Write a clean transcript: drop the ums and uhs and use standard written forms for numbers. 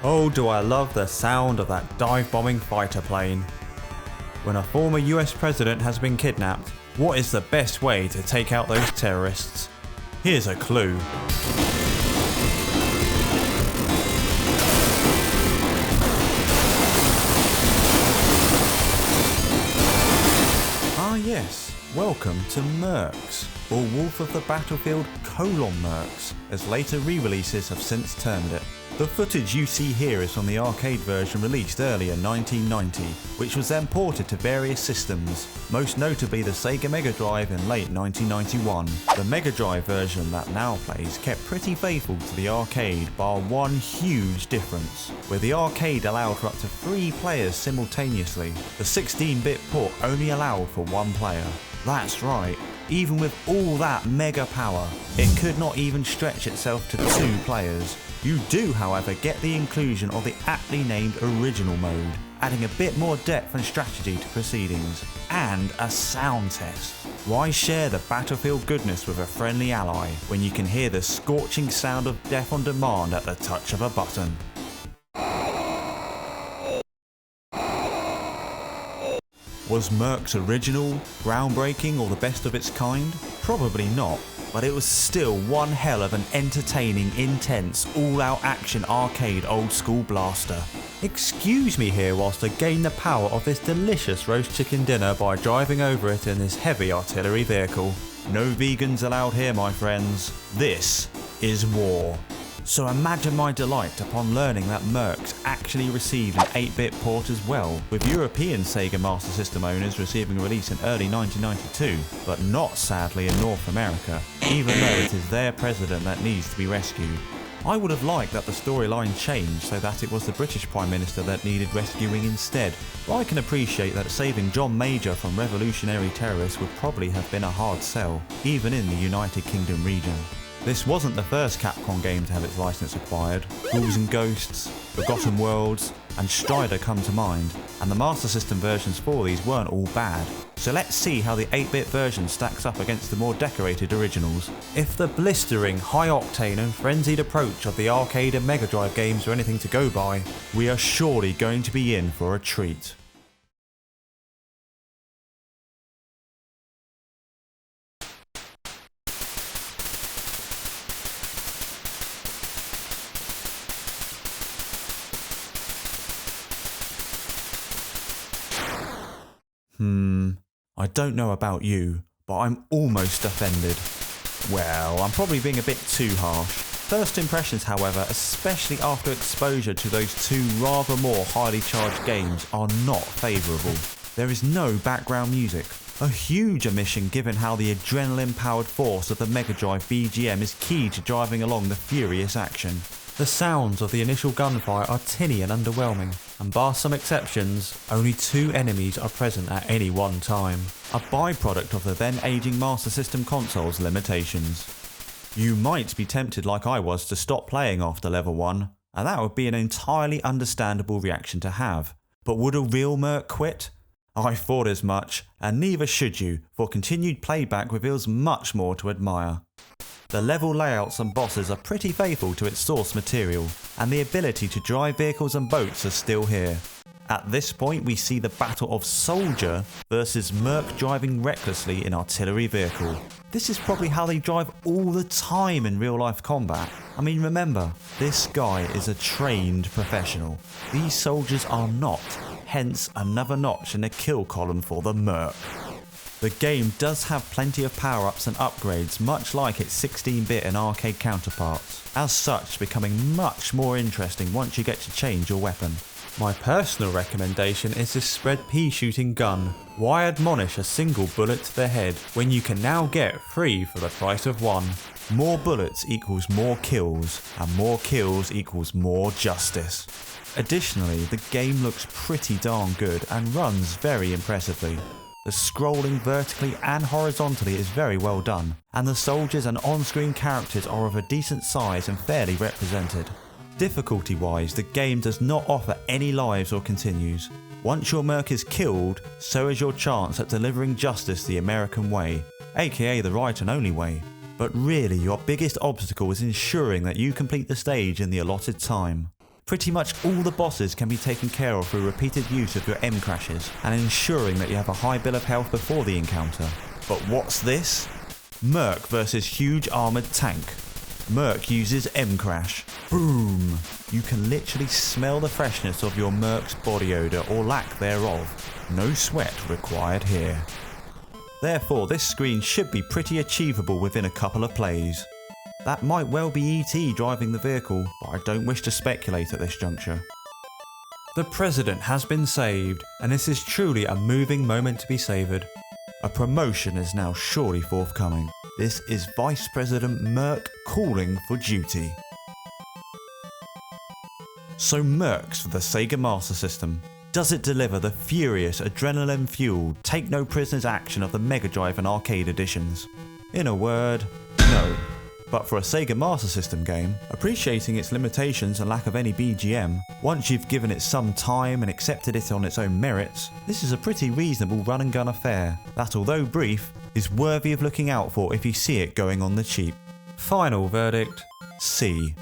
Oh, do I love the sound of that dive-bombing fighter plane. When a former US president has been kidnapped, what is the best way to take out those terrorists? Here's a clue. Ah yes, welcome to Mercs, or Wolf of the Battlefield: Mercs, as later re-releases have since termed it. The footage you see here is from the arcade version released earlier in 1990, which was then ported to various systems, most notably the Sega Mega Drive in late 1991. The Mega Drive version that now plays kept pretty faithful to the arcade, bar one huge difference, where the arcade allowed for up to 3 players simultaneously. The 16-bit port only allowed for 1 player. That's right, even with all that mega power, it could not even stretch itself to 2 players. You do, however, get the inclusion of the aptly named Original Mode, adding a bit more depth and strategy to proceedings, and a sound test. Why share the Battlefield goodness with a friendly ally when you can hear the scorching sound of death on demand at the touch of a button? Was Mercs original, groundbreaking, or the best of its kind? Probably not, but it was still one hell of an entertaining, intense, all-out action arcade old-school blaster. Excuse me here whilst I gain the power of this delicious roast chicken dinner by driving over it in this heavy artillery vehicle. No vegans allowed here, my friends. This is war. So imagine my delight upon learning that Mercs actually received an 8-bit port as well, with European Sega Master System owners receiving a release in early 1992, but not sadly in North America, even though it is their president that needs to be rescued. I would have liked that the storyline changed so that it was the British Prime Minister that needed rescuing instead, but I can appreciate that saving John Major from revolutionary terrorists would probably have been a hard sell, even in the United Kingdom region. This wasn't the first Capcom game to have its license acquired. Ghouls and Ghosts, Forgotten Worlds, and Strider come to mind, and the Master System versions for these weren't all bad. So let's see how the 8-bit version stacks up against the more decorated originals. If the blistering, high-octane and frenzied approach of the arcade and Mega Drive games are anything to go by, we are surely going to be in for a treat. I don't know about you, but I'm almost offended. Well, I'm probably being a bit too harsh. First impressions, however, especially after exposure to those 2 rather more highly charged games, are not favourable. There is no background music, a huge omission given how the adrenaline-powered force of the Mega Drive BGM is key to driving along the furious action. The sounds of the initial gunfire are tinny and underwhelming, and bar some exceptions, only 2 enemies are present at any one time, a byproduct of the then aging Master System console's limitations. You might be tempted like I was to stop playing after level 1, and that would be an entirely understandable reaction to have. But would a real Merc quit? I thought as much, and neither should you, for continued playback reveals much more to admire. The level layouts and bosses are pretty faithful to its source material, and the ability to drive vehicles and boats are still here. At this point we see the battle of Soldier versus Merc driving recklessly in artillery vehicle. This is probably how they drive all the time in real life combat. I mean, remember, this guy is a trained professional. These soldiers are not, hence another notch in the kill column for the Merc. The game does have plenty of power-ups and upgrades, much like its 16-bit and arcade counterparts, as such becoming much more interesting once you get to change your weapon. My personal recommendation is the spread pea shooting gun. Why admonish a single bullet to the head when you can now get 3 for the price of 1? More bullets equals more kills, and more kills equals more justice. Additionally, the game looks pretty darn good and runs very impressively. The scrolling vertically and horizontally is very well done, and the soldiers and on-screen characters are of a decent size and fairly represented. Difficulty-wise, the game does not offer any lives or continues. Once your merc is killed, so is your chance at delivering justice the American way, aka the right and only way. But really, your biggest obstacle is ensuring that you complete the stage in the allotted time. Pretty much all the bosses can be taken care of through repeated use of your M crashes and ensuring that you have a high bill of health before the encounter. But what's this? Merc versus huge armoured tank. Merc uses M crash. Boom! You can literally smell the freshness of your Merc's body odour or lack thereof. No sweat required here. Therefore, this screen should be pretty achievable within a couple of plays. That might well be E.T. driving the vehicle, but I don't wish to speculate at this juncture. The President has been saved, and this is truly a moving moment to be savoured. A promotion is now surely forthcoming. This is Vice President Merc calling for duty. So Mercs for the Sega Master System. Does it deliver the furious, adrenaline-fueled, take-no-prisoners action of the Mega Drive and arcade editions? In a word, no. But for a Sega Master System game, appreciating its limitations and lack of any BGM, once you've given it some time and accepted it on its own merits, this is a pretty reasonable run and gun affair that, although brief, is worthy of looking out for if you see it going on the cheap. Final verdict, C.